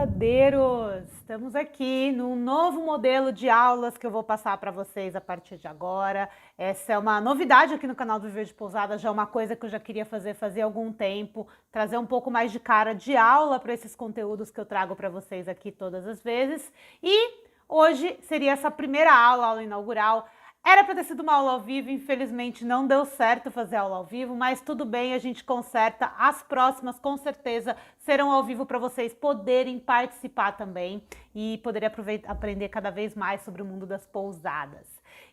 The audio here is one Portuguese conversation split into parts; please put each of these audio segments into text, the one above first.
pousadeiros! Estamos aqui num novo modelo de aulas que eu vou passar para vocês a partir de agora. Essa é uma novidade aqui no canal do Viver de Pousada, já é uma coisa que eu já queria fazer fazia algum tempo, trazer um pouco mais de cara de aula para esses conteúdos que eu trago para vocês aqui todas as vezes. E hoje seria essa primeira aula, aula inaugural. Era para ter sido uma aula ao vivo, infelizmente não deu certo fazer aula ao vivo, mas tudo bem, a gente conserta. As próximas, com certeza, serão ao vivo para vocês poderem participar também e poderem aprender cada vez mais sobre o mundo das pousadas.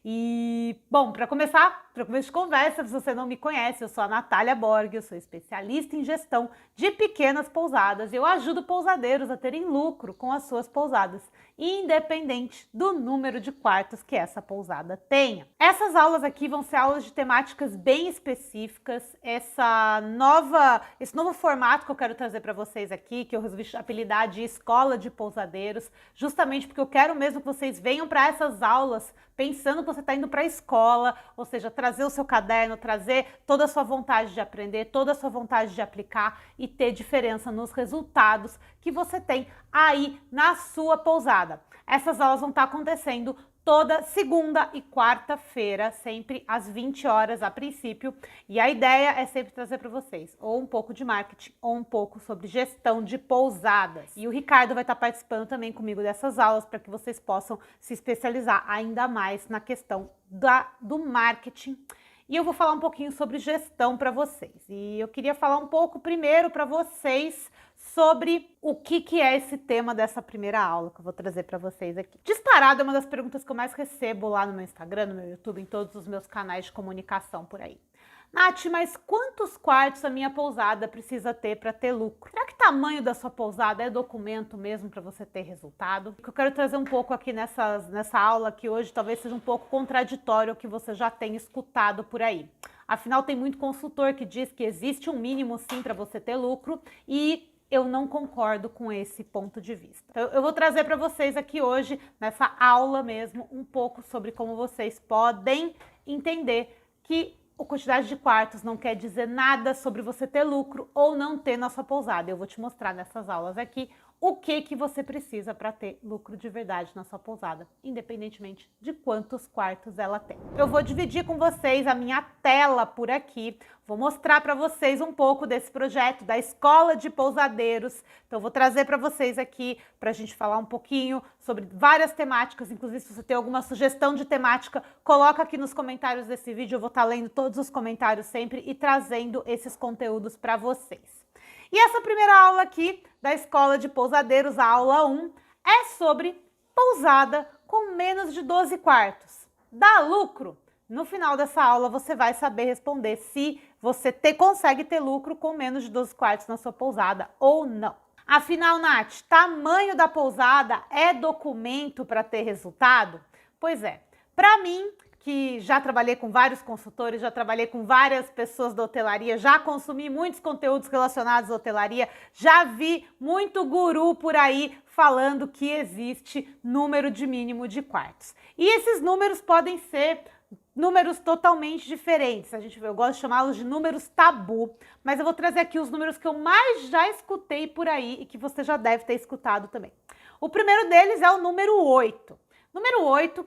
E, bom, para começar, para começo de conversa, se você não me conhece, eu sou a Natália Borg, eu sou especialista em gestão de pequenas pousadas e eu ajudo pousadeiros a terem lucro com as suas pousadas, independente do número de quartos que essa pousada tenha. Essas aulas aqui vão ser aulas de temáticas bem específicas, esse novo formato que eu quero trazer para vocês aqui, que eu resolvi apelidar de Escola de Pousadeiros, justamente porque eu quero mesmo que vocês venham para essas aulas pensando que você está indo para a escola, ou seja, trazer o seu caderno, trazer toda a sua vontade de aprender, toda a sua vontade de aplicar e ter diferença nos resultados que você tem aí na sua pousada. Essas aulas vão estar acontecendo toda segunda e quarta-feira, sempre às 20 horas a princípio, e a ideia é sempre trazer para vocês ou um pouco de marketing ou um pouco sobre gestão de pousadas. E o Ricardo vai estar participando também comigo dessas aulas para que vocês possam se especializar ainda mais na questão do marketing. E eu vou falar um pouquinho sobre gestão para vocês. E eu queria falar um pouco primeiro para vocês sobre o que é esse tema dessa primeira aula que eu vou trazer para vocês aqui. Disparado é uma das perguntas que eu mais recebo lá no meu Instagram, no meu YouTube, em todos os meus canais de comunicação por aí. Nath, mas quantos quartos a minha pousada precisa ter para ter lucro? Será que o tamanho da sua pousada é documento mesmo para você ter resultado? O que eu quero trazer um pouco aqui nessa aula que hoje talvez seja um pouco contraditório ao que você já tem escutado por aí. Afinal, tem muito consultor que diz que existe um mínimo sim para você ter lucro e eu não concordo com esse ponto de vista. Então, eu vou trazer para vocês aqui hoje, nessa aula mesmo, um pouco sobre como vocês podem entender que a quantidade de quartos não quer dizer nada sobre você ter lucro ou não ter na sua pousada. Eu vou te mostrar nessas aulas aqui o que você precisa para ter lucro de verdade na sua pousada, independentemente de quantos quartos ela tem. Eu vou dividir com vocês a minha tela por aqui, vou mostrar para vocês um pouco desse projeto da Escola de Pousadeiros. Então eu vou trazer para vocês aqui para a gente falar um pouquinho sobre várias temáticas, inclusive se você tem alguma sugestão de temática, coloca aqui nos comentários desse vídeo, eu vou estar lendo todos os comentários sempre e trazendo esses conteúdos para vocês. E essa primeira aula aqui da Escola de Pousadeiros, a aula 1, é sobre pousada com menos de 12 quartos. Dá lucro? No final dessa aula você vai saber responder se você consegue ter lucro com menos de 12 quartos na sua pousada ou não. Afinal, Nath, tamanho da pousada é documento para ter resultado? Pois é, para mim, que já trabalhei com vários consultores, já trabalhei com várias pessoas da hotelaria, já consumi muitos conteúdos relacionados à hotelaria, já vi muito guru por aí falando que existe número de mínimo de quartos. E esses números podem ser números totalmente diferentes. Eu gosto de chamá-los de números tabu, mas eu vou trazer aqui os números que eu mais já escutei por aí e que você já deve ter escutado também. O primeiro deles é o número 8. Número 8,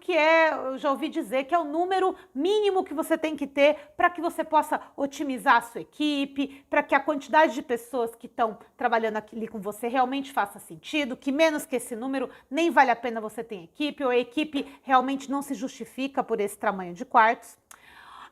eu já ouvi dizer que é o número mínimo que você tem que ter para que você possa otimizar a sua equipe, para que a quantidade de pessoas que estão trabalhando ali com você realmente faça sentido, que menos que esse número nem vale a pena você ter equipe, ou a equipe realmente não se justifica por esse tamanho de quartos.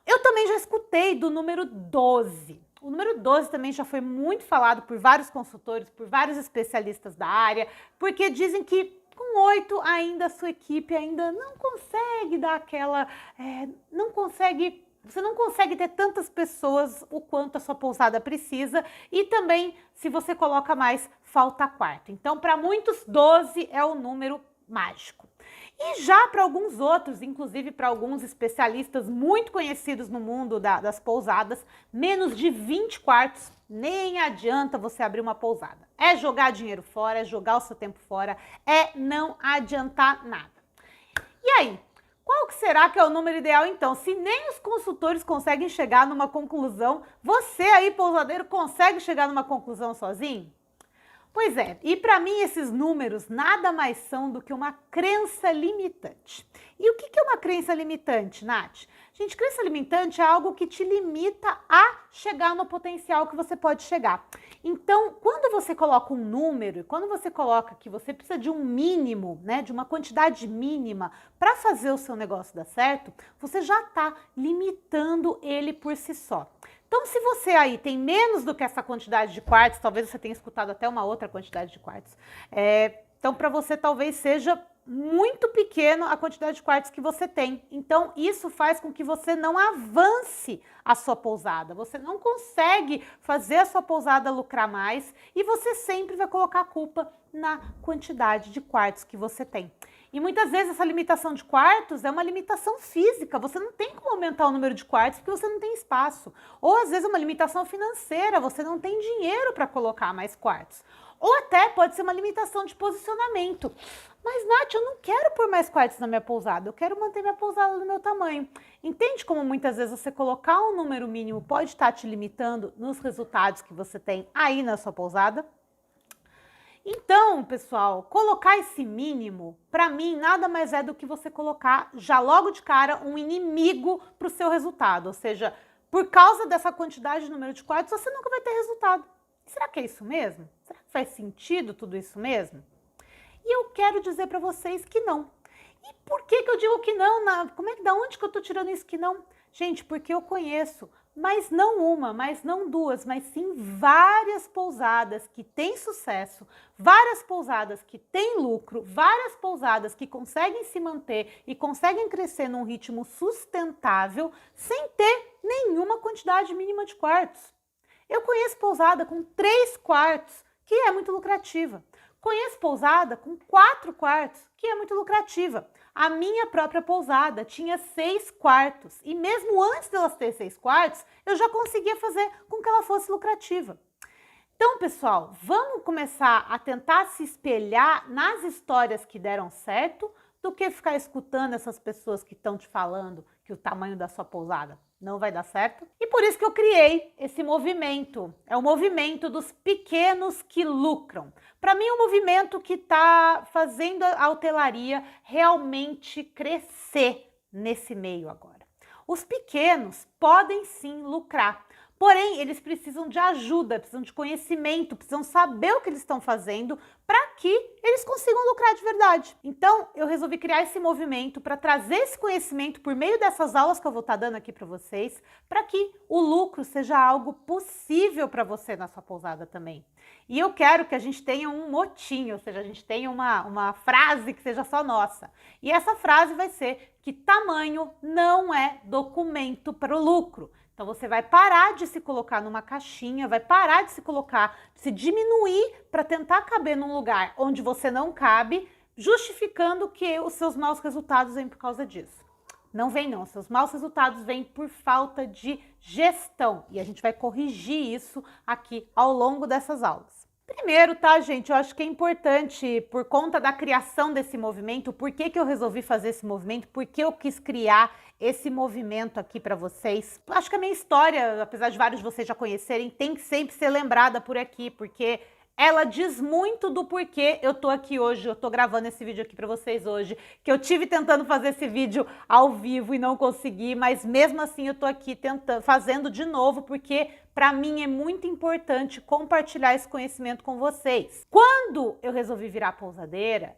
Eu também já escutei do número 12. O número 12 também já foi muito falado por vários consultores, por vários especialistas da área, porque dizem que com 8 ainda a sua equipe ainda não consegue dar aquela, você não consegue ter tantas pessoas o quanto a sua pousada precisa e também se você coloca mais, falta quarto. Então para muitos 12 é o número mágico. E já para alguns outros, inclusive para alguns especialistas muito conhecidos no mundo das pousadas, menos de 20 quartos, nem adianta você abrir uma pousada. É jogar dinheiro fora, é jogar o seu tempo fora, é não adiantar nada. E aí, qual que será que é o número ideal então? Se nem os consultores conseguem chegar numa conclusão, você aí, pousadeiro, consegue chegar numa conclusão sozinho? Pois é, e para mim esses números nada mais são do que uma crença limitante. E o que é uma crença limitante, Nath? Gente, crença limitante é algo que te limita a chegar no potencial que você pode chegar. Então, quando você coloca um número, e quando você coloca que você precisa de um mínimo, né, de uma quantidade mínima para fazer o seu negócio dar certo, você já está limitando ele por si só. Então, se você aí tem menos do que essa quantidade de quartos, talvez você tenha escutado até uma outra quantidade de quartos, então para você talvez seja muito pequeno a quantidade de quartos que você tem. Então, isso faz com que você não avance a sua pousada. Você não consegue fazer a sua pousada lucrar mais e você sempre vai colocar a culpa na quantidade de quartos que você tem. E muitas vezes essa limitação de quartos é uma limitação física, você não tem como aumentar o número de quartos porque você não tem espaço. Ou às vezes é uma limitação financeira, você não tem dinheiro para colocar mais quartos. Ou até pode ser uma limitação de posicionamento. Mas, Nath, eu não quero pôr mais quartos na minha pousada, eu quero manter minha pousada do meu tamanho. Entende como muitas vezes você colocar um número mínimo pode estar te limitando nos resultados que você tem aí na sua pousada? Então, pessoal, colocar esse mínimo, para mim, nada mais é do que você colocar já logo de cara um inimigo para o seu resultado. Ou seja, por causa dessa quantidade de número de quartos, você nunca vai ter resultado. Será que é isso mesmo? Será que faz sentido tudo isso mesmo? E eu quero dizer para vocês que não. E por que eu digo que não? Da onde que eu estou tirando isso que não? Gente, porque eu conheço, mas não uma, mas não duas, mas sim várias pousadas que têm sucesso, várias pousadas que têm lucro, várias pousadas que conseguem se manter e conseguem crescer num ritmo sustentável sem ter nenhuma quantidade mínima de quartos. Eu conheço pousada com 3 quartos, que é muito lucrativa. Conheço pousada com 4 quartos, que é muito lucrativa. A minha própria pousada tinha 6 quartos e mesmo antes delas ter 6 quartos, eu já conseguia fazer com que ela fosse lucrativa. Então, pessoal, vamos começar a tentar se espelhar nas histórias que deram certo do que ficar escutando essas pessoas que estão te falando que o tamanho da sua pousada não vai dar certo. E por isso que eu criei esse movimento. É o movimento dos pequenos que lucram. Para mim, é um movimento que está fazendo a hotelaria realmente crescer nesse meio agora. Os pequenos podem sim lucrar. Porém, eles precisam de ajuda, precisam de conhecimento, precisam saber o que eles estão fazendo para que eles consigam lucrar de verdade. Então, eu resolvi criar esse movimento para trazer esse conhecimento por meio dessas aulas que eu vou estar dando aqui para vocês, para que o lucro seja algo possível para você na sua pousada também. E eu quero que a gente tenha um motinho, ou seja, a gente tenha uma frase que seja só nossa. E essa frase vai ser que tamanho não é documento para o lucro. Então, você vai parar de se colocar numa caixinha, vai parar de se colocar, de se diminuir para tentar caber num lugar onde você não cabe, justificando que os seus maus resultados vêm por causa disso. Não vem não, seus maus resultados vêm por falta de gestão e a gente vai corrigir isso aqui ao longo dessas aulas. Primeiro, tá, gente, eu acho que é importante, por conta da criação desse movimento, por que eu resolvi fazer esse movimento, por que eu quis criar esse movimento aqui para vocês. Acho que a minha história, apesar de vários de vocês já conhecerem, tem que sempre ser lembrada por aqui, porque ela diz muito do porquê eu tô aqui hoje, eu tô gravando esse vídeo aqui para vocês hoje, que eu tive tentando fazer esse vídeo ao vivo e não consegui, mas mesmo assim eu tô aqui tentando, fazendo de novo, porque para mim é muito importante compartilhar esse conhecimento com vocês. Quando eu resolvi virar pousadeira,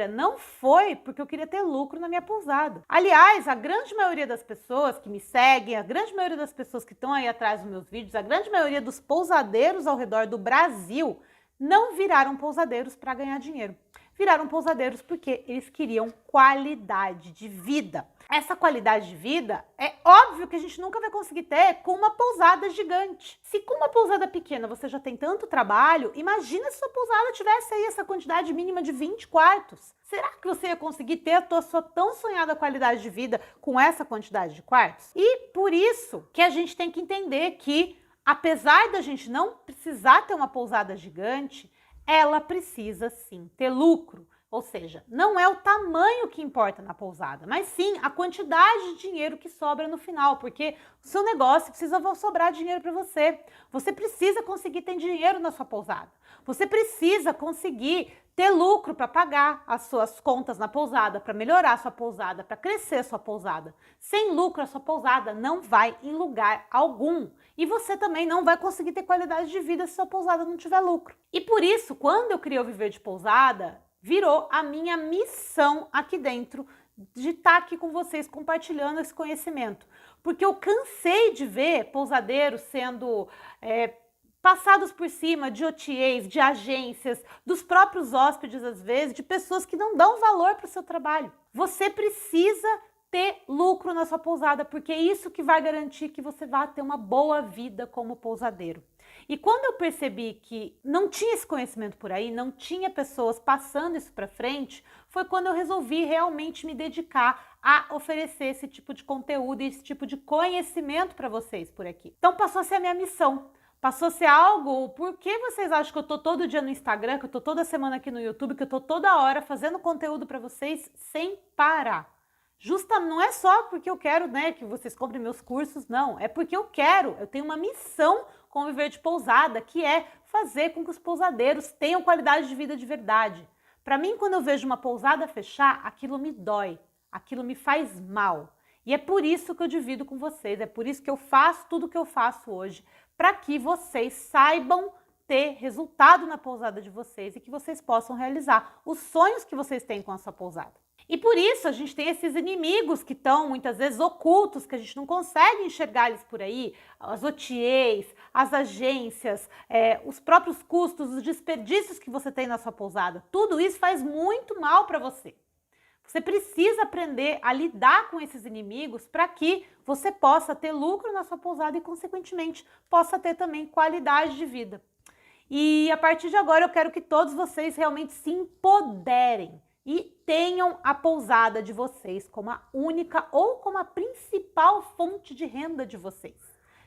não foi porque eu queria ter lucro na minha pousada. Aliás, a grande maioria das pessoas que me seguem, a grande maioria das pessoas que estão aí atrás dos meus vídeos, a grande maioria dos pousadeiros ao redor do Brasil não viraram pousadeiros para ganhar dinheiro. Viraram pousadeiros porque eles queriam qualidade de vida. Essa qualidade de vida é óbvio que a gente nunca vai conseguir ter com uma pousada gigante. Se com uma pousada pequena você já tem tanto trabalho, imagina se sua pousada tivesse aí essa quantidade mínima de 20 quartos. Será que você ia conseguir ter a sua tão sonhada qualidade de vida com essa quantidade de quartos? E por isso que a gente tem que entender que, apesar da gente não precisar ter uma pousada gigante, ela precisa sim ter lucro. Ou seja, não é o tamanho que importa na pousada, mas sim a quantidade de dinheiro que sobra no final, porque o seu negócio precisa sobrar dinheiro para você. Você precisa conseguir ter dinheiro na sua pousada. Você precisa conseguir ter lucro para pagar as suas contas na pousada, para melhorar a sua pousada, para crescer a sua pousada. Sem lucro, a sua pousada não vai em lugar algum. E você também não vai conseguir ter qualidade de vida se a sua pousada não tiver lucro. E por isso, quando eu criei o Viver de Pousada, virou a minha missão aqui dentro de estar aqui com vocês compartilhando esse conhecimento. Porque eu cansei de ver pousadeiros sendo passados por cima de OTAs, de agências, dos próprios hóspedes às vezes, de pessoas que não dão valor para o seu trabalho. Você precisa ter lucro na sua pousada, porque é isso que vai garantir que você vá ter uma boa vida como pousadeiro. E quando eu percebi que não tinha esse conhecimento por aí, não tinha pessoas passando isso para frente, foi quando eu resolvi realmente me dedicar a oferecer esse tipo de conteúdo e esse tipo de conhecimento para vocês por aqui. Então passou a ser a minha missão. Passou a ser algo, por que vocês acham que eu tô todo dia no Instagram, que eu tô toda semana aqui no YouTube, que eu tô toda hora fazendo conteúdo para vocês sem parar? Não é só porque eu quero, né, que vocês comprem meus cursos, não. É porque eu tenho uma missão com o Viver de Pousada, que é fazer com que os pousadeiros tenham qualidade de vida de verdade. Para mim, quando eu vejo uma pousada fechar, aquilo me dói, aquilo me faz mal. E é por isso que eu divido com vocês, é por isso que eu faço tudo o que eu faço hoje, para que vocês saibam ter resultado na pousada de vocês e que vocês possam realizar os sonhos que vocês têm com a sua pousada. E por isso a gente tem esses inimigos que estão muitas vezes ocultos, que a gente não consegue enxergar eles por aí, as OTAs, as agências, os próprios custos, os desperdícios que você tem na sua pousada. Tudo isso faz muito mal para você. Você precisa aprender a lidar com esses inimigos para que você possa ter lucro na sua pousada e, consequentemente, possa ter também qualidade de vida. E a partir de agora eu quero que todos vocês realmente se empoderem e tenham a pousada de vocês como a única ou como a principal fonte de renda de vocês.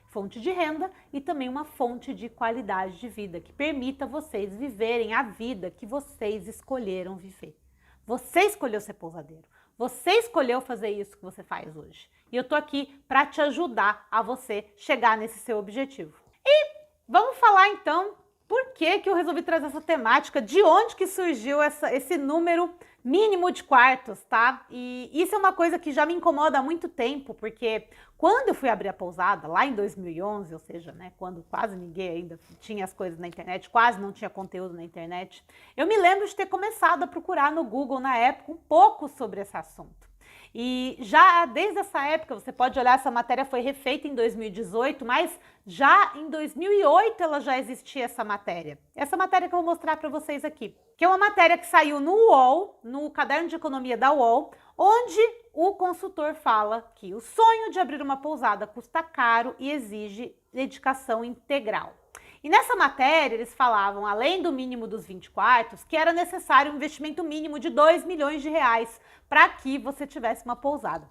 Fonte de renda e também uma fonte de qualidade de vida que permita vocês viverem a vida que vocês escolheram viver. Você escolheu ser pousadeiro, você escolheu fazer isso que você faz hoje. E eu tô aqui para te ajudar a você chegar nesse seu objetivo. E vamos falar então por que eu resolvi trazer essa temática, de onde que surgiu esse número mínimo de quartos, tá? E isso é uma coisa que já me incomoda há muito tempo, porque quando eu fui abrir a pousada, lá em 2011, ou seja, né, quando quase ninguém ainda tinha as coisas na internet, quase não tinha conteúdo na internet, eu me lembro de ter começado a procurar no Google na época um pouco sobre esse assunto. E já desde essa época, você pode olhar, essa matéria foi refeita em 2018, mas já em 2008 ela já existia essa matéria. Essa matéria que eu vou mostrar para vocês aqui, que é uma matéria que saiu no UOL, no Caderno de Economia da UOL, onde o consultor fala que o sonho de abrir uma pousada custa caro e exige dedicação integral. E nessa matéria eles falavam, além do mínimo dos 20 quartos, que era necessário um investimento mínimo de 2 milhões de reais para que você tivesse uma pousada.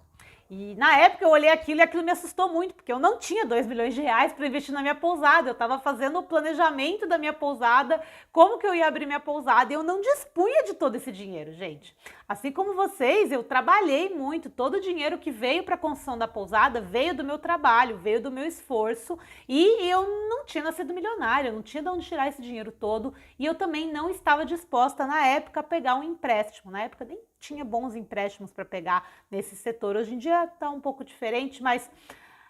E na época eu olhei aquilo e aquilo me assustou muito, porque eu não tinha 2 milhões de reais para investir na minha pousada. Eu estava fazendo o planejamento da minha pousada, como que eu ia abrir minha pousada, e eu não dispunha de todo esse dinheiro, gente. Assim como vocês, eu trabalhei muito, todo o dinheiro que veio para a construção da pousada veio do meu trabalho, veio do meu esforço, e eu não tinha nascido milionária, eu não tinha de onde tirar esse dinheiro todo, e eu também não estava disposta na época a pegar um empréstimo. Na época nem tinha bons empréstimos para pegar nesse setor. Hoje em dia está um pouco diferente, mas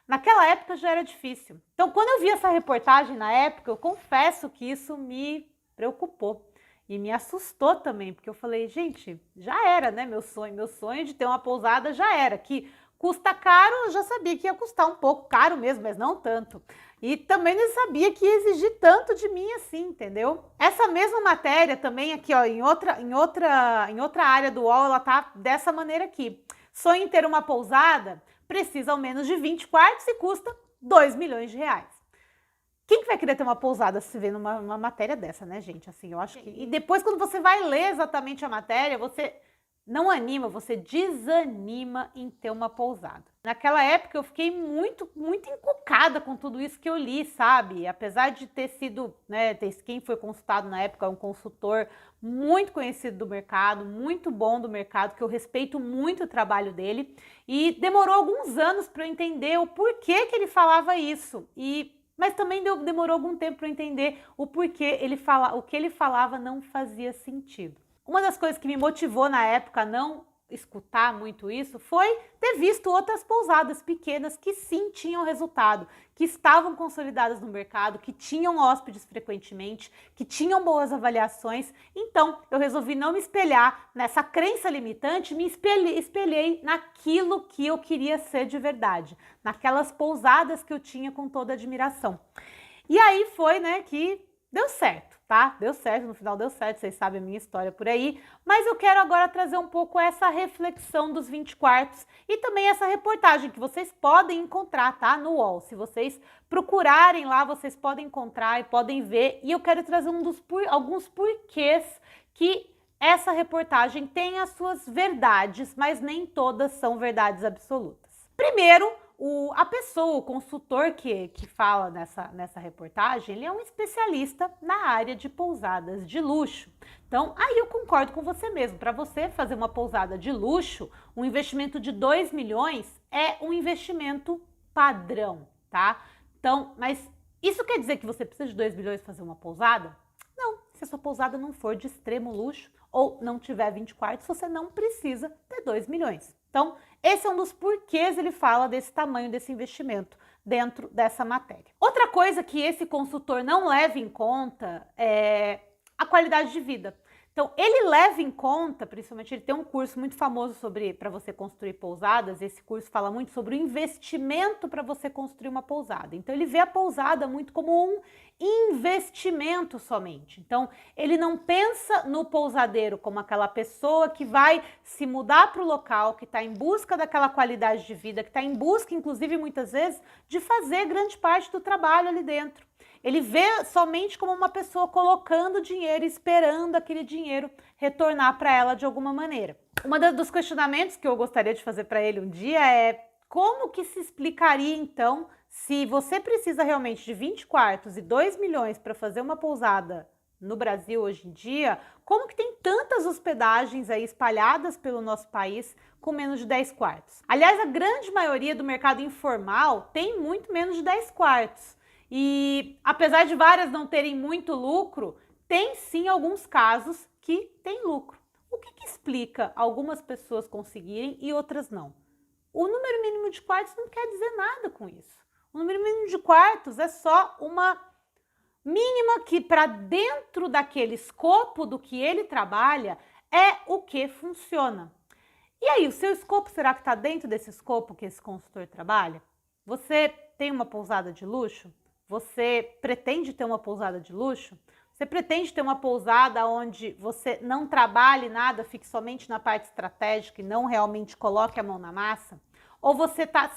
naquela época já era difícil. Então, quando eu vi essa reportagem na época, eu confesso que isso me preocupou e me assustou também, porque eu falei, gente, já era, né, meu sonho de ter uma pousada já era, que custa caro, eu já sabia que ia custar um pouco caro mesmo, mas não tanto. E também não sabia que ia exigir tanto de mim assim, entendeu? Essa mesma matéria também aqui, ó, em outra área do UOL, ela tá dessa maneira aqui. Sonho em ter uma pousada precisa ao menos de 20 quartos e custa 2 milhões de reais. Quem que vai querer ter uma pousada se vê numa matéria dessa, né, gente? Assim, eu acho que... E depois, quando você vai ler exatamente a matéria, você não anima, você desanima em ter uma pousada. Naquela época eu fiquei muito encucada com tudo isso que eu li, sabe? Apesar de ter sido, né, quem foi consultado na época é um consultor muito conhecido do mercado, muito bom do mercado, que eu respeito muito o trabalho dele, e demorou alguns anos para eu entender o porquê que ele falava isso. Mas também demorou algum tempo para eu entender o porquê o que ele falava não fazia sentido. Uma das coisas que me motivou na época a não escutar muito isso foi ter visto outras pousadas pequenas que sim tinham resultado, que estavam consolidadas no mercado, que tinham hóspedes frequentemente, que tinham boas avaliações. Então eu resolvi não me espelhar nessa crença limitante, me espelhei naquilo que eu queria ser de verdade, naquelas pousadas que eu tinha com toda admiração. E aí foi, né, que deu certo, tá? Deu certo, no final deu certo, vocês sabem a minha história por aí, mas eu quero agora trazer um pouco essa reflexão dos 20 quartos e também essa reportagem que vocês podem encontrar, tá? No UOL. Se vocês procurarem lá, vocês podem encontrar e podem ver, e eu quero trazer alguns porquês que essa reportagem tem as suas verdades, mas nem todas são verdades absolutas. Primeiro, a pessoa, o consultor que fala nessa reportagem, ele é um especialista na área de pousadas de luxo. Então, aí eu concordo com você mesmo. Para você fazer uma pousada de luxo, um investimento de 2 milhões é um investimento padrão, tá? Então, mas isso quer dizer que você precisa de 2 milhões para fazer uma pousada? Não, se a sua pousada não for de extremo luxo ou não tiver 20 quartos, você não precisa ter 2 milhões. Então, esse é um dos porquês ele fala desse tamanho desse investimento dentro dessa matéria. Outra coisa que esse consultor não leva em conta é a qualidade de vida. Então, ele leva em conta, principalmente, ele tem um curso muito famoso para você construir pousadas, esse curso fala muito sobre o investimento para você construir uma pousada. Então, ele vê a pousada muito como um investimento somente. Então, ele não pensa no pousadeiro como aquela pessoa que vai se mudar para o local, que está em busca daquela qualidade de vida, que está em busca, inclusive, muitas vezes, de fazer grande parte do trabalho ali dentro. Ele vê somente como uma pessoa colocando dinheiro, esperando aquele dinheiro retornar para ela de alguma maneira. Dos questionamentos que eu gostaria de fazer para ele um dia é como que se explicaria então se você precisa realmente de 20 quartos e 2 milhões para fazer uma pousada no Brasil hoje em dia, como que tem tantas hospedagens aí espalhadas pelo nosso país com menos de 10 quartos? Aliás, a grande maioria do mercado informal tem muito menos de 10 quartos. E apesar de várias não terem muito lucro, tem sim alguns casos que tem lucro. O que explica algumas pessoas conseguirem e outras não? O número mínimo de quartos não quer dizer nada com isso. O número mínimo de quartos é só uma mínima que para dentro daquele escopo do que ele trabalha é o que funciona. E aí, o seu escopo será que está dentro desse escopo que esse consultor trabalha? Você tem uma pousada de luxo? Você pretende ter uma pousada de luxo? Você pretende ter uma pousada onde você não trabalhe nada, fique somente na parte estratégica e não realmente coloque a mão na massa? Ou você está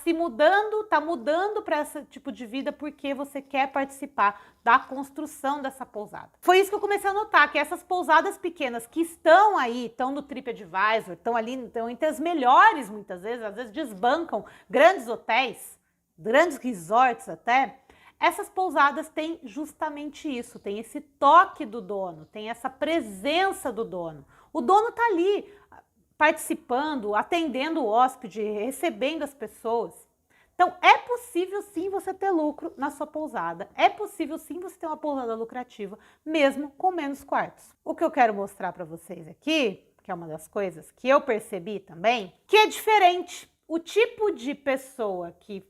mudando para esse tipo de vida porque você quer participar da construção dessa pousada? Foi isso que eu comecei a notar, que essas pousadas pequenas que estão aí, estão no TripAdvisor, estão entre as melhores muitas vezes, às vezes desbancam grandes hotéis, grandes resorts até. Essas pousadas têm justamente isso, tem esse toque do dono, tem essa presença do dono. O dono está ali participando, atendendo o hóspede, recebendo as pessoas. Então, é possível sim você ter lucro na sua pousada, é possível sim você ter uma pousada lucrativa, mesmo com menos quartos. O que eu quero mostrar para vocês aqui, que é uma das coisas que eu percebi também, que é diferente. O tipo de pessoa que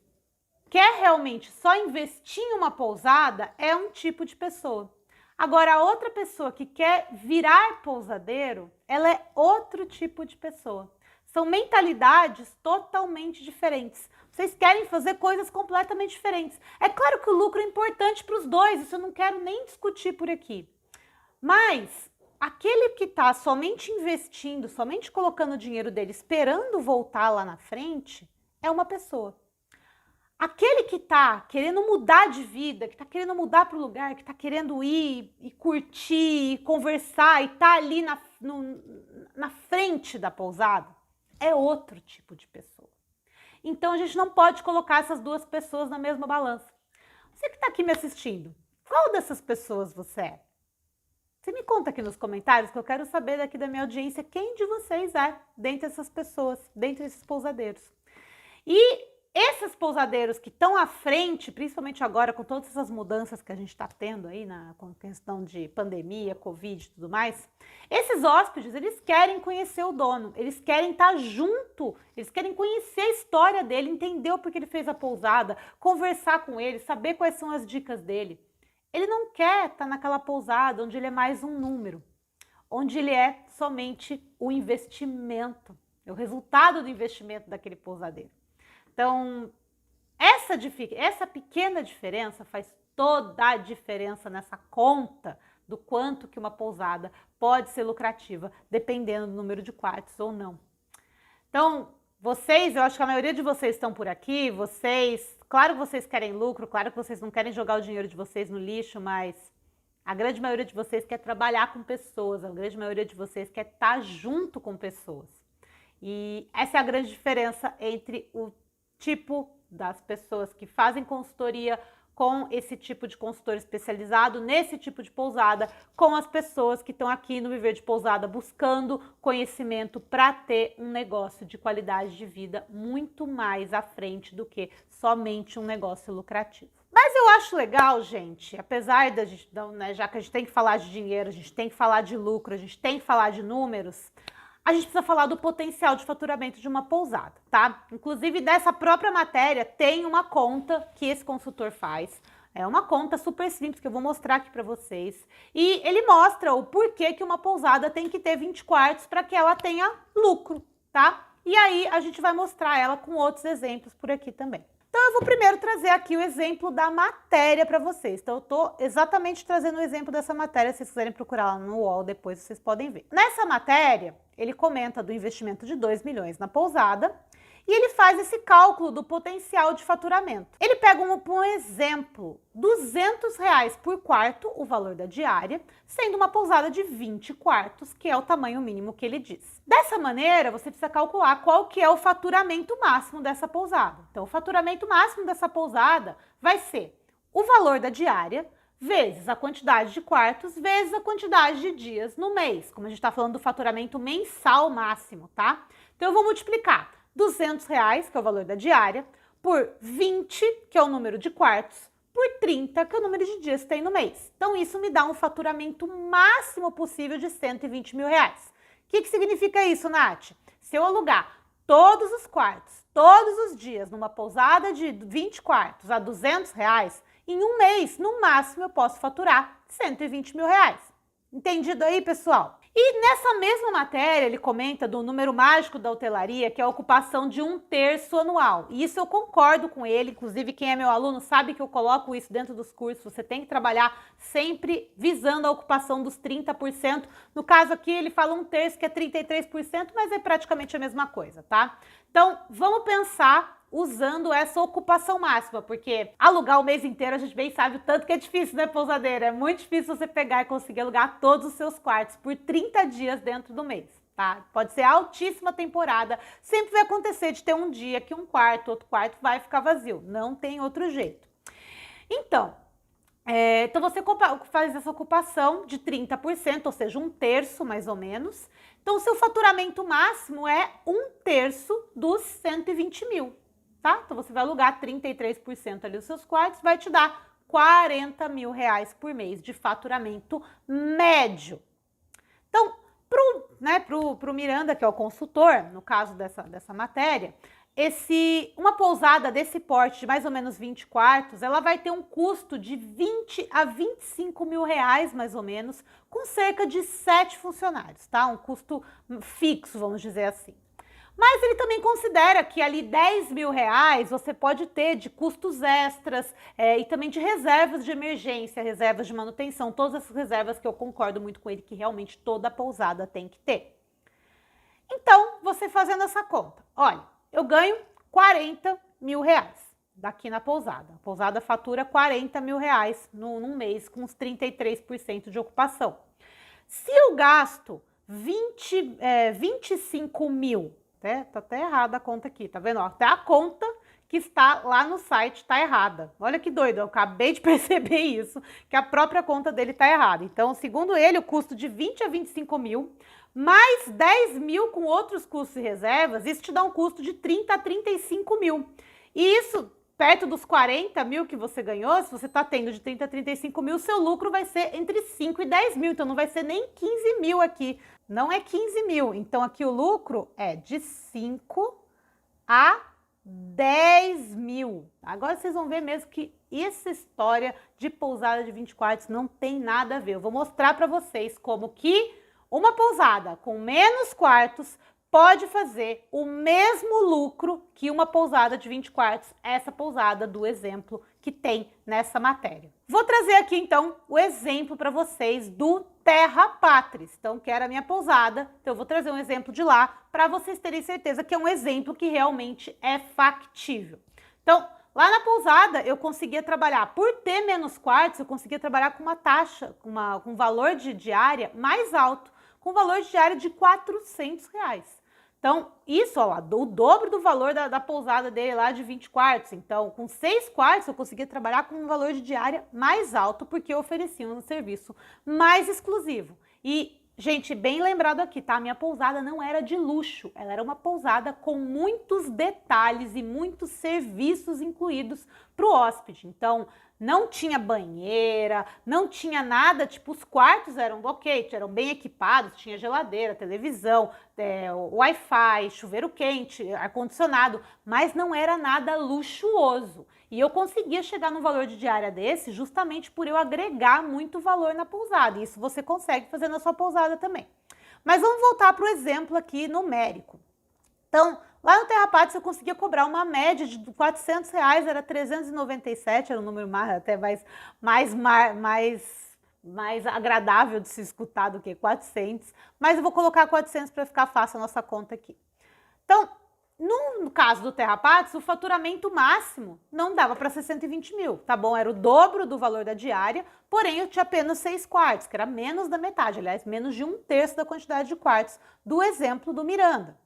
quer realmente só investir em uma pousada é um tipo de pessoa. Agora, a outra pessoa que quer virar pousadeiro, ela é outro tipo de pessoa. São mentalidades totalmente diferentes. Vocês querem fazer coisas completamente diferentes. É claro que o lucro é importante para os dois, isso eu não quero nem discutir por aqui. Mas aquele que está somente investindo, somente colocando o dinheiro dele, esperando voltar lá na frente, é uma pessoa. aquele que está querendo mudar de vida, que está querendo mudar para o lugar, que está querendo ir e curtir, e conversar e tá ali na frente da pousada, é outro tipo de pessoa. Então a gente não pode colocar essas duas pessoas na mesma balança. Você que está aqui me assistindo, qual dessas pessoas você é? Você me conta aqui nos comentários que eu quero saber daqui da minha audiência quem de vocês é dentre essas pessoas, dentre esses pousadeiros. E esses pousadeiros que estão à frente, principalmente agora com todas essas mudanças que a gente está tendo aí com questão de pandemia, Covid e tudo mais, esses hóspedes, eles querem conhecer o dono, eles querem estar junto, eles querem conhecer a história dele, entender o porquê ele fez a pousada, conversar com ele, saber quais são as dicas dele. Ele não quer estar naquela pousada onde ele é mais um número, onde ele é somente o investimento, é o resultado do investimento daquele pousadeiro. Então, essa pequena diferença faz toda a diferença nessa conta do quanto que uma pousada pode ser lucrativa, dependendo do número de quartos ou não. Então, eu acho que a maioria de vocês estão por aqui, claro que vocês querem lucro, claro que vocês não querem jogar o dinheiro de vocês no lixo, mas a grande maioria de vocês quer trabalhar com pessoas, a grande maioria de vocês quer estar junto com pessoas. E essa é a grande diferença entre o tipo das pessoas que fazem consultoria com esse tipo de consultor especializado, nesse tipo de pousada, com as pessoas que estão aqui no Viver de Pousada buscando conhecimento para ter um negócio de qualidade de vida muito mais à frente do que somente um negócio lucrativo. Mas eu acho legal, gente, apesar da gente, né, já que a gente tem que falar de dinheiro, a gente tem que falar de lucro, a gente tem que falar de números, a gente precisa falar do potencial de faturamento de uma pousada, tá? Inclusive, dessa própria matéria, tem uma conta que esse consultor faz. É uma conta super simples que eu vou mostrar aqui para vocês. E ele mostra o porquê que uma pousada tem que ter 20 quartos para que ela tenha lucro, tá? E aí, a gente vai mostrar ela com outros exemplos por aqui também. Então, eu vou primeiro trazer aqui o exemplo da matéria para vocês. Então, eu tô exatamente trazendo o exemplo dessa matéria. Se vocês quiserem procurar lá no UOL, depois vocês podem ver. Nessa matéria, ele comenta do investimento de 2 milhões na pousada e ele faz esse cálculo do potencial de faturamento. Ele pega um exemplo, R$200 por quarto, o valor da diária, sendo uma pousada de 20 quartos, que é o tamanho mínimo que ele diz. Dessa maneira, você precisa calcular qual que é o faturamento máximo dessa pousada. Então, o faturamento máximo dessa pousada vai ser o valor da diária, vezes a quantidade de quartos, vezes a quantidade de dias no mês, como a gente está falando do faturamento mensal máximo, tá? Então, eu vou multiplicar R$200, que é o valor da diária, por 20, que é o número de quartos, por 30, que é o número de dias que tem no mês. Então, isso me dá um faturamento máximo possível de R$120 mil. O que significa isso, Nath? Se eu alugar todos os quartos, todos os dias, numa pousada de 20 quartos a R$200, em um mês, no máximo, eu posso faturar R$120 mil. Entendido aí, pessoal? E nessa mesma matéria, ele comenta do número mágico da hotelaria, que é a ocupação de 1/3 anual. E isso eu concordo com ele, inclusive quem é meu aluno sabe que eu coloco isso dentro dos cursos. Você tem que trabalhar sempre visando a ocupação dos 30%. No caso aqui, ele fala 1/3, que é 33%, mas é praticamente a mesma coisa, tá? Então, vamos pensar usando essa ocupação máxima, porque alugar o mês inteiro a gente bem sabe o tanto que é difícil, né, pousadeira? É muito difícil você pegar e conseguir alugar todos os seus quartos por 30 dias dentro do mês, tá? Pode ser altíssima temporada, sempre vai acontecer de ter um dia que um quarto, outro quarto vai ficar vazio, não tem outro jeito. Então, você faz essa ocupação de 30%, ou seja, 1/3 mais ou menos. Então, o seu faturamento máximo é 1/3 dos 120 mil. Tá? Então, você vai alugar 33% ali dos seus quartos, vai te dar R$40 mil por mês de faturamento médio. Então, pro Miranda, que é o consultor, no caso dessa matéria, uma pousada desse porte de mais ou menos 20 quartos, ela vai ter um custo de 20 a 25 mil reais, mais ou menos, com cerca de 7 funcionários, tá? Um custo fixo, vamos dizer assim. Mas ele também considera que ali 10 mil reais você pode ter de custos extras e também de reservas de emergência, reservas de manutenção, todas essas reservas que eu concordo muito com ele que realmente toda pousada tem que ter. Então, você fazendo essa conta, olha, eu ganho 40 mil reais. daqui na pousada. A pousada fatura 40 mil reais num mês, com uns 33% de ocupação. Se eu gasto 25 mil, tá até errada a conta aqui, tá vendo? Ó, até a conta que está lá no site está errada. Olha que doido, eu acabei de perceber isso, que a própria conta dele está errada. Então, segundo ele, o custo de 20 a 25 mil, mais 10 mil com outros custos e reservas, isso te dá um custo de 30 a 35 mil. E isso, perto dos 40 mil que você ganhou, se você está tendo de 30 a 35 mil, seu lucro vai ser entre 5 e 10 mil, então não vai ser nem 15 mil aqui, não é 15 mil. Então aqui o lucro é de 5 a 10 mil. Agora vocês vão ver mesmo que essa história de pousada de 20 quartos não tem nada a ver. Eu vou mostrar para vocês como que uma pousada com menos quartos pode fazer o mesmo lucro que uma pousada de 20 quartos, essa pousada do exemplo que tem nessa matéria. Vou trazer aqui então o exemplo para vocês do Terra Patris, então que era a minha pousada, então eu vou trazer um exemplo de lá para vocês terem certeza que é um exemplo que realmente é factível. Então, lá na pousada eu conseguia trabalhar, por ter menos quartos, eu conseguia trabalhar com uma taxa, com um valor de diária mais alto, com valor de diária de 400 reais. Então, isso, ó, o dobro do valor da pousada dele lá de 20 quartos. Então, com 6 quartos, eu conseguia trabalhar com um valor de diária mais alto, porque eu oferecia um serviço mais exclusivo. E, gente, bem lembrado aqui, tá? A minha pousada não era de luxo, ela era uma pousada com muitos detalhes e muitos serviços incluídos para o hóspede. Então, não tinha banheira, não tinha nada, tipo, os quartos eram ok, eram bem equipados, tinha geladeira, televisão, Wi-Fi, chuveiro quente, ar-condicionado, mas não era nada luxuoso. E eu conseguia chegar num valor de diária desse justamente por eu agregar muito valor na pousada. E isso você consegue fazer na sua pousada também. Mas vamos voltar para o exemplo aqui numérico. Então, lá no Terra Patris eu conseguia cobrar uma média de 400 reais, era 397, era um número até mais agradável de se escutar do que 400, mas eu vou colocar 400 para ficar fácil a nossa conta aqui. Então, no caso do Terra Patris, o faturamento máximo não dava para ser 120 mil, tá bom? Era o dobro do valor da diária, porém eu tinha apenas 6 quartos, que era menos da metade, aliás, menos de 1/3 da quantidade de quartos do exemplo do Miranda.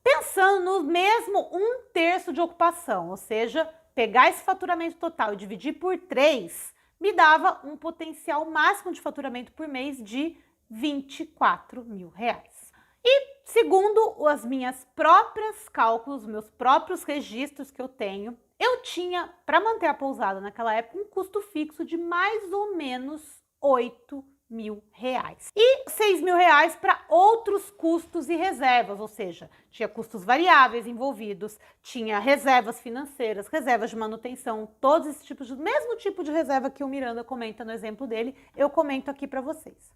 Pensando no mesmo 1/3 de ocupação, ou seja, pegar esse faturamento total e dividir por 3, me dava um potencial máximo de faturamento por mês de 24 mil reais. E segundo as minhas próprias cálculos, meus próprios registros que eu tenho, eu tinha, para manter a pousada naquela época, um custo fixo de mais ou menos 8 mil reais. E 6 mil reais para outros custos e reservas, ou seja, tinha custos variáveis envolvidos, tinha reservas financeiras, reservas de manutenção, todos esses tipos de, mesmo tipo de reserva que o Miranda comenta no exemplo dele, eu comento aqui para vocês.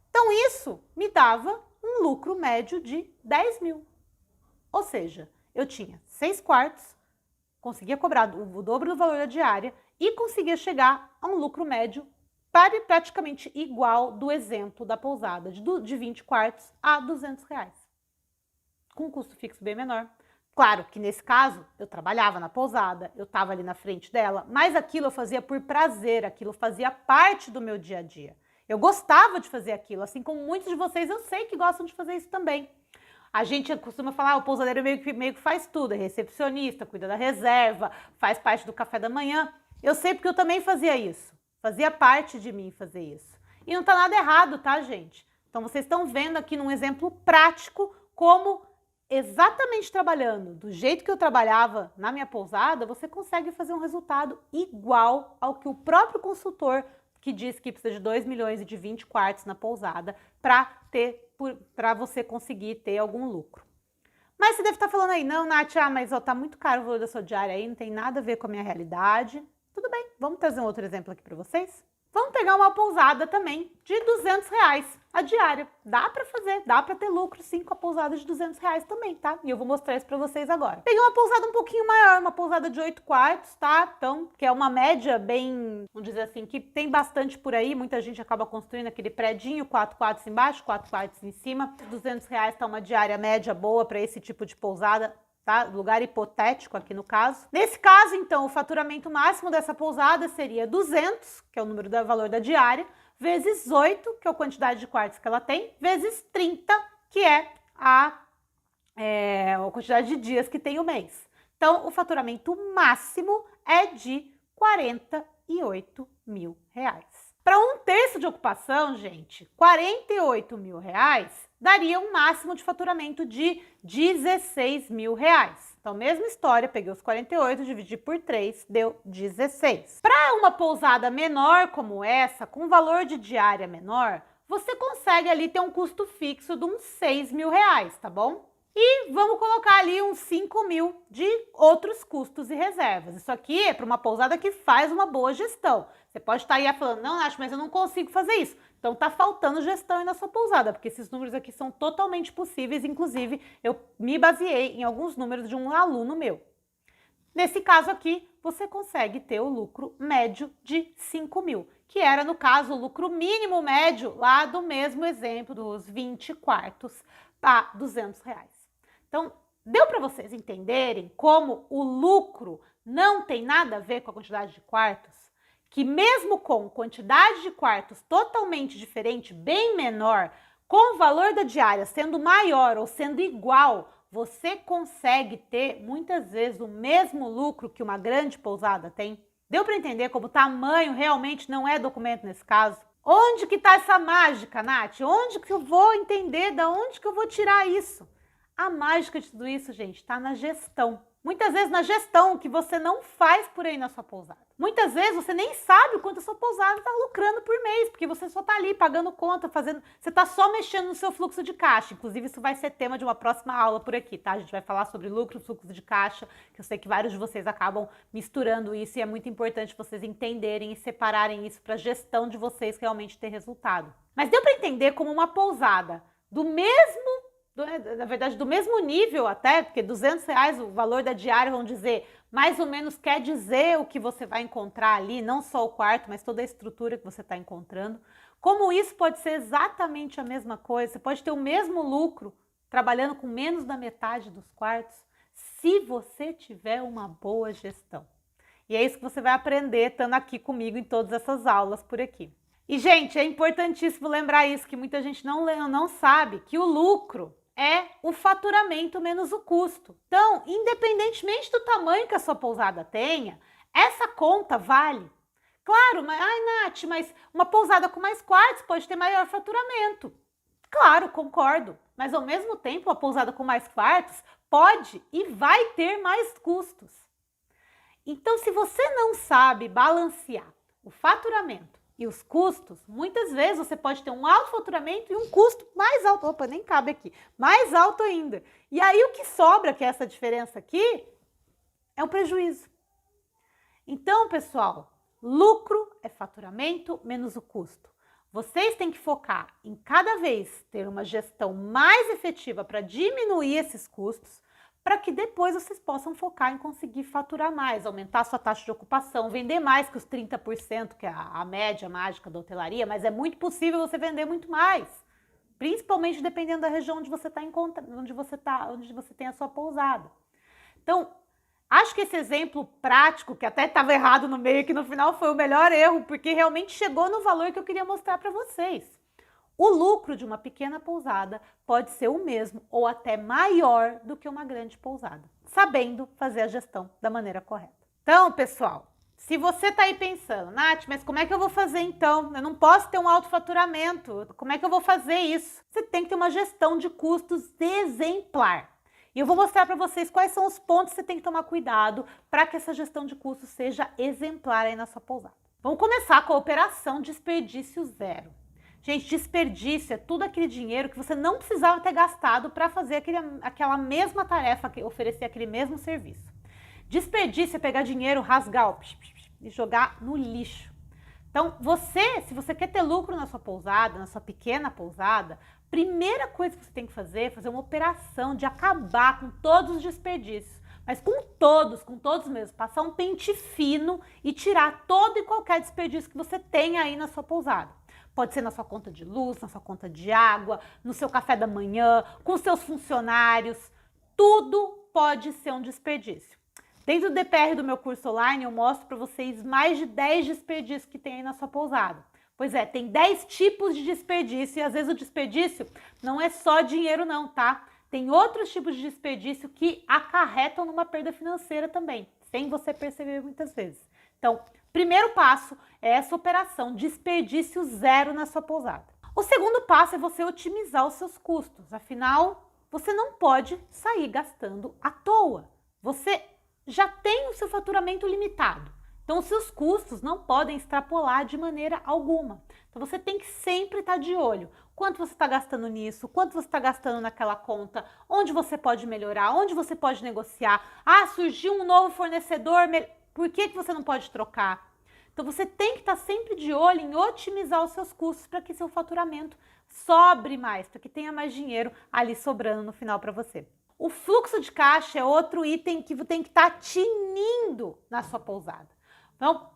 Então isso me dava um lucro médio de 10 mil. Ou seja, eu tinha 6 quartos, conseguia cobrar o dobro do valor da diária e conseguia chegar a um lucro médio praticamente igual do exemplo da pousada, de 20 quartos a 200 reais, com um custo fixo bem menor. Claro que nesse caso, eu trabalhava na pousada, eu estava ali na frente dela, mas aquilo eu fazia por prazer, aquilo fazia parte do meu dia a dia. Eu gostava de fazer aquilo, assim como muitos de vocês eu sei que gostam de fazer isso também. A gente costuma falar, o pousadeiro meio que faz tudo, é recepcionista, cuida da reserva, faz parte do café da manhã. Eu sei porque eu também fazia isso. Fazia parte de mim fazer isso. E não tá nada errado, tá, gente? Então, vocês estão vendo aqui num exemplo prático como exatamente trabalhando do jeito que eu trabalhava na minha pousada, você consegue fazer um resultado igual ao que o próprio consultor que diz que precisa de 2 milhões e de 20 quartos na pousada para você conseguir ter algum lucro. Mas você deve estar falando aí, não, Nath, mas ó, tá muito caro o valor da sua diária aí, não tem nada a ver com a minha realidade. Tudo bem, vamos trazer um outro exemplo aqui para vocês? Vamos pegar uma pousada também de 200 reais a diária. Dá para fazer, dá para ter lucro sim com a pousada de 200 reais também, tá? E eu vou mostrar isso para vocês agora. Peguei uma pousada um pouquinho maior, uma pousada de 8 quartos, tá? Então, que é uma média bem, vamos dizer assim, que tem bastante por aí. Muita gente acaba construindo aquele predinho, 4 quartos embaixo, 4 quartos em cima. 200 reais tá uma diária média boa para esse tipo de pousada. tá? Lugar hipotético aqui no caso. Nesse caso, então, o faturamento máximo dessa pousada seria 200, que é o número do valor da diária, vezes 8, que é a quantidade de quartos que ela tem, vezes 30, que é a quantidade de dias que tem o mês. Então, o faturamento máximo é de R$48 mil. Para 1/3 de ocupação, gente, R$48 mil daria um máximo de faturamento de R$16 mil. Então, mesma história, peguei os 48, dividi por 3, deu 16. Para uma pousada menor como essa, com valor de diária menor, você consegue ali ter um custo fixo de uns R$6 mil, tá bom? E vamos colocar ali uns 5 mil de outros custos e reservas. Isso aqui é para uma pousada que faz uma boa gestão. Você pode estar aí falando, não, Nath, mas eu não consigo fazer isso. Então tá faltando gestão aí na sua pousada, porque esses números aqui são totalmente possíveis. Inclusive, eu me baseei em alguns números de um aluno meu. Nesse caso aqui, você consegue ter o lucro médio de 5 mil, que era, no caso, o lucro mínimo médio lá do mesmo exemplo dos 20 quartos a R$200. Então, deu para vocês entenderem como o lucro não tem nada a ver com a quantidade de quartos? Que mesmo com quantidade de quartos totalmente diferente, bem menor, com o valor da diária sendo maior ou sendo igual, você consegue ter muitas vezes o mesmo lucro que uma grande pousada tem? Deu para entender como o tamanho realmente não é documento nesse caso? Onde que está essa mágica, Nath? Onde que eu vou entender? Da onde que eu vou tirar isso? A mágica de tudo isso, gente, está na gestão. Muitas vezes na gestão que você não faz por aí na sua pousada. Muitas vezes você nem sabe o quanto a sua pousada está lucrando por mês, porque você só está ali pagando conta, fazendo... Você está só mexendo no seu fluxo de caixa. Inclusive, isso vai ser tema de uma próxima aula por aqui, tá? A gente vai falar sobre lucro, fluxo de caixa, que eu sei que vários de vocês acabam misturando isso e é muito importante vocês entenderem e separarem isso para a gestão de vocês realmente ter resultado. Mas deu para entender como uma pousada do mesmo... na verdade, do mesmo nível até, porque R$200 o valor da diária, vamos dizer, mais ou menos quer dizer o que você vai encontrar ali, não só o quarto, mas toda a estrutura que você está encontrando. Como isso pode ser exatamente a mesma coisa, você pode ter o mesmo lucro trabalhando com menos da metade dos quartos, se você tiver uma boa gestão. E é isso que você vai aprender estando aqui comigo em todas essas aulas por aqui. E, gente, é importantíssimo lembrar isso, que muita gente não sabe que o lucro é o faturamento menos o custo. Então, independentemente do tamanho que a sua pousada tenha, essa conta vale. Claro, mas, Nath, mas uma pousada com mais quartos pode ter maior faturamento. Claro, concordo, mas ao mesmo tempo a pousada com mais quartos pode e vai ter mais custos. Então, se você não sabe balancear o faturamento e os custos, muitas vezes você pode ter um alto faturamento e um custo mais alto. Opa, nem cabe aqui. Mais alto ainda. E aí o que sobra, que é essa diferença aqui, é um prejuízo. Então, pessoal, lucro é faturamento menos o custo. Vocês têm que focar em cada vez ter uma gestão mais efetiva para diminuir esses custos, para que depois vocês possam focar em conseguir faturar mais, aumentar a sua taxa de ocupação, vender mais que os 30%, que é a média mágica da hotelaria, mas é muito possível você vender muito mais, principalmente dependendo da região onde você está onde você tem a sua pousada. Então, acho que esse exemplo prático, que até estava errado no meio, que no final foi o melhor erro, porque realmente chegou no valor que eu queria mostrar para vocês. O lucro de uma pequena pousada pode ser o mesmo ou até maior do que uma grande pousada, sabendo fazer a gestão da maneira correta. Então, pessoal, se você está aí pensando, Nath, mas como é que eu vou fazer então? Eu não posso ter um alto faturamento, como é que eu vou fazer isso? Você tem que ter uma gestão de custos exemplar. E eu vou mostrar para vocês quais são os pontos que você tem que tomar cuidado para que essa gestão de custos seja exemplar aí na sua pousada. Vamos começar com a operação desperdício zero. Gente, desperdício é tudo aquele dinheiro que você não precisava ter gastado para fazer aquela mesma tarefa, oferecer aquele mesmo serviço. Desperdício é pegar dinheiro, rasgar e jogar no lixo. Então, se você quer ter lucro na sua pousada, na sua pequena pousada, primeira coisa que você tem que fazer é fazer uma operação de acabar com todos os desperdícios. Mas com todos mesmo. Passar um pente fino e tirar todo e qualquer desperdício que você tenha aí na sua pousada. Pode ser na sua conta de luz, na sua conta de água, no seu café da manhã, com seus funcionários. Tudo pode ser um desperdício. Dentro do DPR do meu curso online, eu mostro para vocês mais de 10 desperdícios que tem aí na sua pousada. Pois é, tem 10 tipos de desperdício e às vezes o desperdício não é só dinheiro não, tá? Tem outros tipos de desperdício que acarretam numa perda financeira também, sem você perceber muitas vezes. Então, primeiro passo é essa operação desperdício zero na sua pousada. O segundo passo é você otimizar os seus custos, afinal, você não pode sair gastando à toa. Você já tem o seu faturamento limitado. Então, os seus custos não podem extrapolar de maneira alguma. Então, você tem que sempre estar de olho. Quanto você está gastando nisso, quanto você está gastando naquela conta, onde você pode melhorar, onde você pode negociar. Ah, surgiu um novo fornecedor, por que você não pode trocar? Então, você tem que estar sempre de olho em otimizar os seus custos para que seu faturamento sobre mais, para que tenha mais dinheiro ali sobrando no final para você. O fluxo de caixa é outro item que tem que estar tinindo na sua pousada. Então,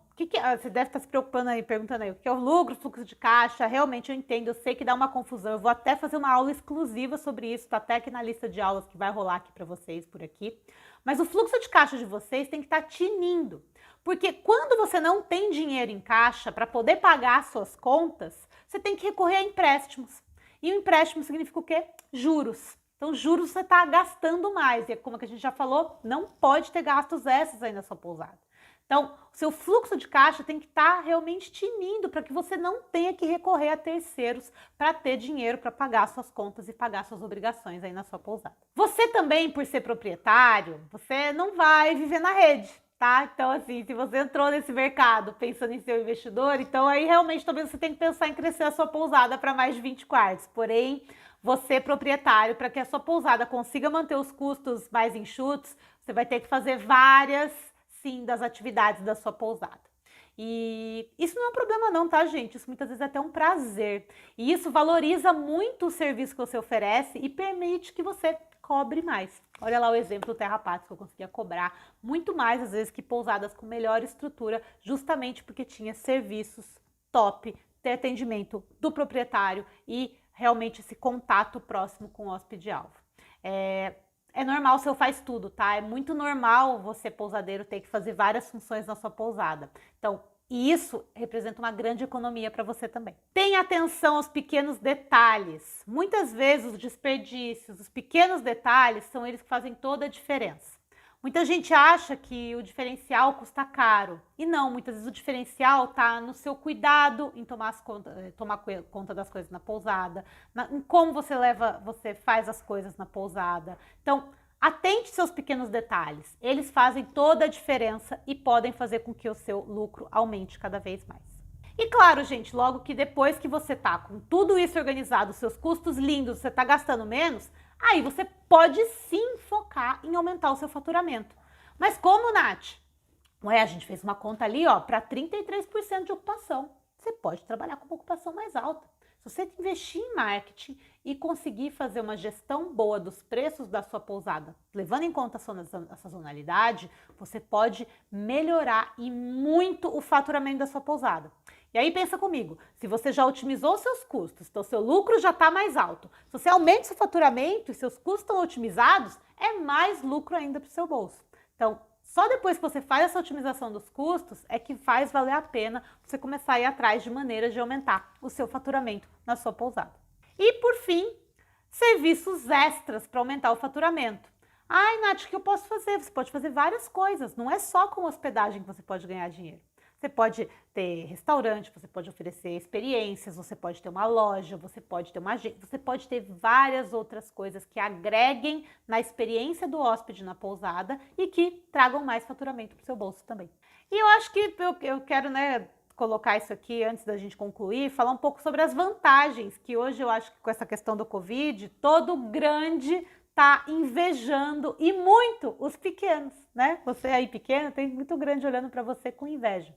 você deve estar se preocupando aí, perguntando aí, o que é o lucro, fluxo de caixa? Realmente eu entendo, eu sei que dá uma confusão. Eu vou até fazer uma aula exclusiva sobre isso, tá até aqui na lista de aulas que vai rolar aqui para vocês por aqui. Mas o fluxo de caixa de vocês tem que estar tinindo. Porque quando você não tem dinheiro em caixa para poder pagar as suas contas, você tem que recorrer a empréstimos. E o empréstimo significa o quê? Juros. Então, juros você está gastando mais. E como a gente já falou, não pode ter gastos extras aí na sua pousada. Então, o seu fluxo de caixa tem que estar realmente tinindo para que você não tenha que recorrer a terceiros para ter dinheiro para pagar suas contas e pagar suas obrigações aí na sua pousada. Você também, por ser proprietário, você não vai viver na rede, tá? Então, assim, se você entrou nesse mercado pensando em ser um investidor, então aí realmente talvez você tenha que pensar em crescer a sua pousada para mais de 20 quartos. Porém, você proprietário, para que a sua pousada consiga manter os custos mais enxutos, você vai ter que fazer várias das atividades da sua pousada. E isso não é um problema não, tá, gente? Isso muitas vezes é até um prazer. E isso valoriza muito o serviço que você oferece e permite que você cobre mais. Olha lá o exemplo do Terra Patos, que eu conseguia cobrar muito mais, às vezes, que pousadas com melhor estrutura, justamente porque tinha serviços top, ter atendimento do proprietário e realmente esse contato próximo com o hóspede-alvo. É normal o seu faz tudo, tá? É muito normal você, pousadeiro, ter que fazer várias funções na sua pousada. Então, isso representa uma grande economia para você também. Tenha atenção aos pequenos detalhes. Muitas vezes os desperdícios, os pequenos detalhes são eles que fazem toda a diferença. Muita gente acha que o diferencial custa caro. E não, muitas vezes o diferencial está no seu cuidado em tomar conta das coisas na pousada, em como você faz as coisas na pousada. Então, atente seus pequenos detalhes. Eles fazem toda a diferença e podem fazer com que o seu lucro aumente cada vez mais. E claro, gente, logo que depois que você tá com tudo isso organizado, seus custos lindos, você tá gastando menos, aí você pode sim focar em aumentar o seu faturamento. Mas como, Nath? Ué, a gente fez uma conta ali, ó, para 33% de ocupação. Você pode trabalhar com uma ocupação mais alta. Se você investir em marketing e conseguir fazer uma gestão boa dos preços da sua pousada, levando em conta a sazonalidade, você pode melhorar e muito o faturamento da sua pousada. E aí pensa comigo, se você já otimizou seus custos, então seu lucro já está mais alto, se você aumenta seu faturamento e seus custos estão otimizados, é mais lucro ainda para o seu bolso. Então, só depois que você faz essa otimização dos custos é que faz valer a pena você começar a ir atrás de maneiras de aumentar o seu faturamento na sua pousada. E por fim, serviços extras para aumentar o faturamento. Ai, Nath, o que eu posso fazer? Você pode fazer várias coisas, não é só com hospedagem que você pode ganhar dinheiro. Você pode ter restaurante, você pode oferecer experiências, você pode ter uma loja, você pode ter uma agência, você pode ter várias outras coisas que agreguem na experiência do hóspede na pousada e que tragam mais faturamento para o seu bolso também. E eu acho que eu quero, né, colocar isso aqui antes da gente concluir, falar um pouco sobre as vantagens, que hoje eu acho que com essa questão do Covid, todo grande tá invejando e muito os pequenos, né? Você aí pequeno tem muito grande olhando para você com inveja.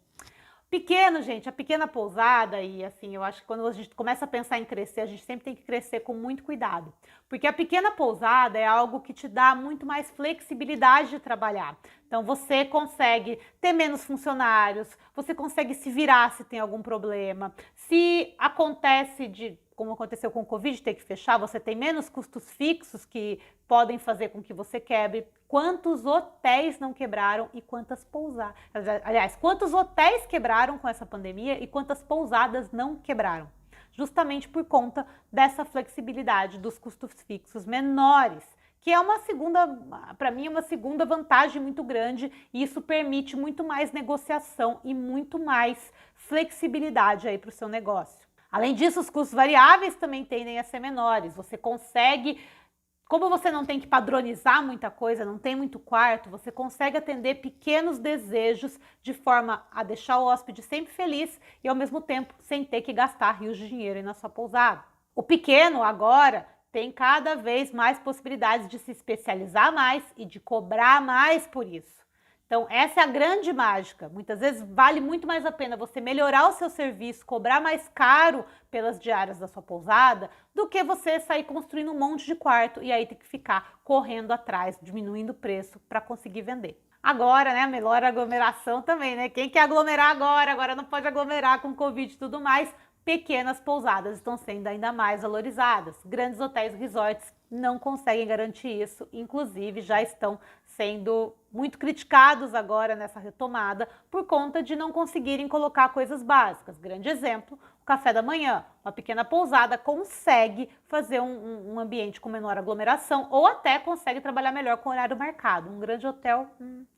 Pequeno, gente, a pequena pousada e assim, eu acho que quando a gente começa a pensar em crescer, a gente sempre tem que crescer com muito cuidado. Porque a pequena pousada é algo que te dá muito mais flexibilidade de trabalhar. Então você consegue ter menos funcionários, você consegue se virar se tem algum problema. Se acontece de como aconteceu com o Covid, ter que fechar, você tem menos custos fixos que podem fazer com que você quebre. Quantos hotéis não quebraram e quantas pousadas... Aliás, quantos hotéis quebraram com essa pandemia e quantas pousadas não quebraram? Justamente por conta dessa flexibilidade dos custos fixos menores, que é uma segunda, para mim, uma segunda vantagem muito grande, e isso permite muito mais negociação e muito mais flexibilidade aí para o seu negócio. Além disso, os custos variáveis também tendem a ser menores. Você consegue, como você não tem que padronizar muita coisa, não tem muito quarto, você consegue atender pequenos desejos de forma a deixar o hóspede sempre feliz e, ao mesmo tempo, sem ter que gastar rios de dinheiro aí na sua pousada. O pequeno, agora, tem cada vez mais possibilidades de se especializar mais e de cobrar mais por isso. Então, essa é a grande mágica. Muitas vezes vale muito mais a pena você melhorar o seu serviço, cobrar mais caro pelas diárias da sua pousada, do que você sair construindo um monte de quarto e aí ter que ficar correndo atrás, diminuindo o preço para conseguir vender. Agora, né, a melhor aglomeração também, né? Quem quer aglomerar agora? Agora não pode aglomerar com Covid e tudo mais. Pequenas pousadas estão sendo ainda mais valorizadas. Grandes hotéis e resorts não conseguem garantir isso, inclusive já estão sendo muito criticados agora nessa retomada por conta de não conseguirem colocar coisas básicas. Grande exemplo, o café da manhã. Uma pequena pousada consegue fazer um ambiente com menor aglomeração ou até consegue trabalhar melhor com horário marcado. Um grande hotel,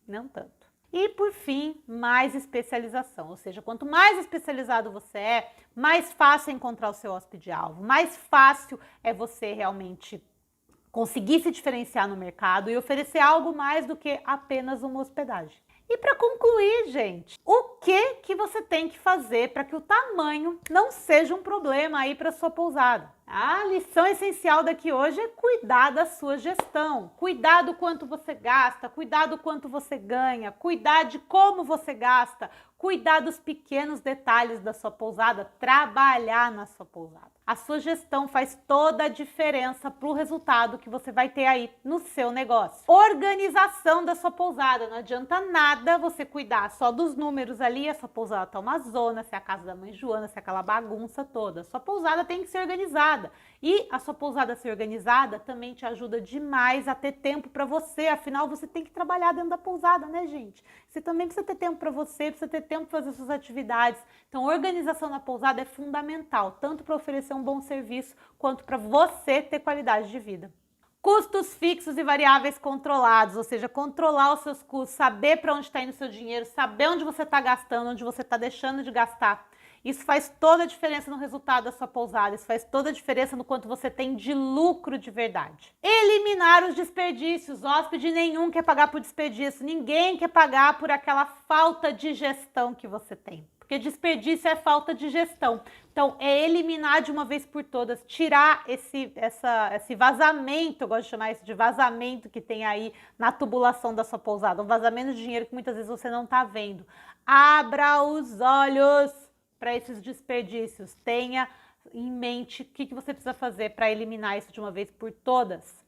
não tanto. E, por fim, mais especialização, ou seja, quanto mais especializado você é, mais fácil é encontrar o seu hóspede-alvo, mais fácil é você realmente conseguir se diferenciar no mercado e oferecer algo mais do que apenas uma hospedagem. E para concluir, gente, o que você tem que fazer para que o tamanho não seja um problema aí para sua pousada? A lição essencial daqui hoje é cuidar da sua gestão, cuidar do quanto você gasta, cuidar do quanto você ganha, cuidar de como você gasta, cuidar dos pequenos detalhes da sua pousada, trabalhar na sua pousada. A sua gestão faz toda a diferença para o resultado que você vai ter aí no seu negócio. Organização da sua pousada, não adianta nada você cuidar só dos números ali, a sua pousada tá uma zona, se é a casa da mãe Joana, se é aquela bagunça toda. A sua pousada tem que ser organizada. E a sua pousada ser organizada também te ajuda demais a ter tempo para você, afinal você tem que trabalhar dentro da pousada, né, gente? Você também precisa ter tempo para você, precisa ter tempo para fazer suas atividades. Então, organização na pousada é fundamental, tanto para oferecer um bom serviço, quanto para você ter qualidade de vida. Custos fixos e variáveis controlados, ou seja, controlar os seus custos, saber para onde está indo o seu dinheiro, saber onde você está gastando, onde você está deixando de gastar. Isso faz toda a diferença no resultado da sua pousada, isso faz toda a diferença no quanto você tem de lucro de verdade. Eliminar os desperdícios, hóspede nenhum quer pagar por desperdício, ninguém quer pagar por aquela falta de gestão que você tem. Porque desperdício é falta de gestão. Então, é eliminar de uma vez por todas, tirar esse vazamento, eu gosto de chamar isso de vazamento que tem aí na tubulação da sua pousada, um vazamento de dinheiro que muitas vezes você não está vendo. Abra os olhos para esses desperdícios. Tenha em mente o que você precisa fazer para eliminar isso de uma vez por todas.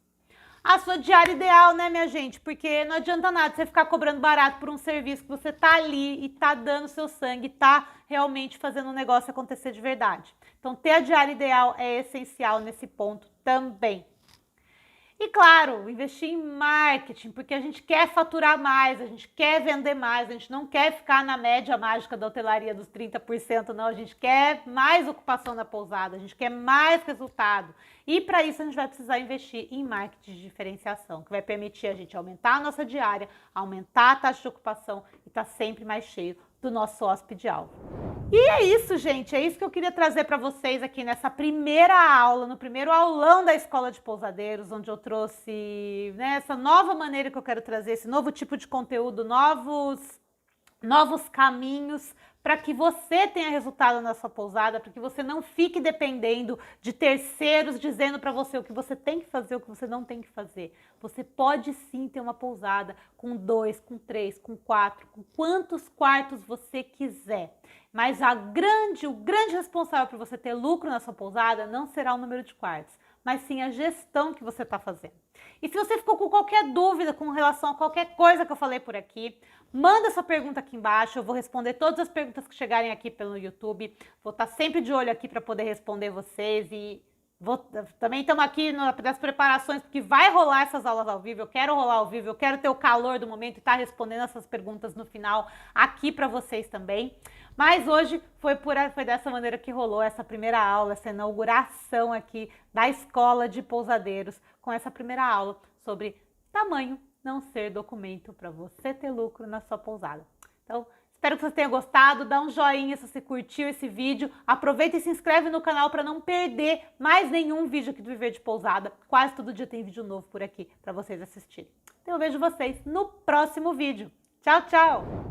A sua diária ideal, né, minha gente? Porque não adianta nada você ficar cobrando barato por um serviço que você tá ali e tá dando seu sangue, tá realmente fazendo o negócio acontecer de verdade. Então, ter a diária ideal é essencial nesse ponto também. E claro, investir em marketing, porque a gente quer faturar mais, a gente quer vender mais, a gente não quer ficar na média mágica da hotelaria dos 30%, não, a gente quer mais ocupação na pousada, a gente quer mais resultado. E para isso a gente vai precisar investir em marketing de diferenciação, que vai permitir a gente aumentar a nossa diária, aumentar a taxa de ocupação e estar sempre mais cheio do nosso hóspede-alvo. E é isso, gente, é isso que eu queria trazer para vocês aqui nessa primeira aula, no primeiro aulão da Escola de Pousadeiros, onde eu trouxe, né, essa nova maneira que eu quero trazer, esse novo tipo de conteúdo, novos caminhos para que você tenha resultado na sua pousada, para que você não fique dependendo de terceiros dizendo para você o que você tem que fazer, o que você não tem que fazer. Você pode sim ter uma pousada com 2, com 3, com 4, com quantos quartos você quiser. Mas o grande responsável por você ter lucro na sua pousada não será o número de quartos, mas sim a gestão que você está fazendo. E se você ficou com qualquer dúvida com relação a qualquer coisa que eu falei por aqui, manda sua pergunta aqui embaixo, eu vou responder todas as perguntas que chegarem aqui pelo YouTube, vou estar sempre de olho aqui para poder responder vocês e também estamos aqui nas preparações, porque vai rolar essas aulas ao vivo, eu quero rolar ao vivo, eu quero ter o calor do momento e estar respondendo essas perguntas no final aqui para vocês também. Mas hoje foi dessa maneira que rolou essa primeira aula, essa inauguração aqui da Escola de Pousadeiros, com essa primeira aula sobre tamanho não ser documento para você ter lucro na sua pousada. Então, espero que você tenha gostado, dá um joinha se você curtiu esse vídeo, aproveita e se inscreve no canal para não perder mais nenhum vídeo aqui do Viver de Pousada. Quase todo dia tem vídeo novo por aqui para vocês assistirem. Então eu vejo vocês no próximo vídeo. Tchau, tchau!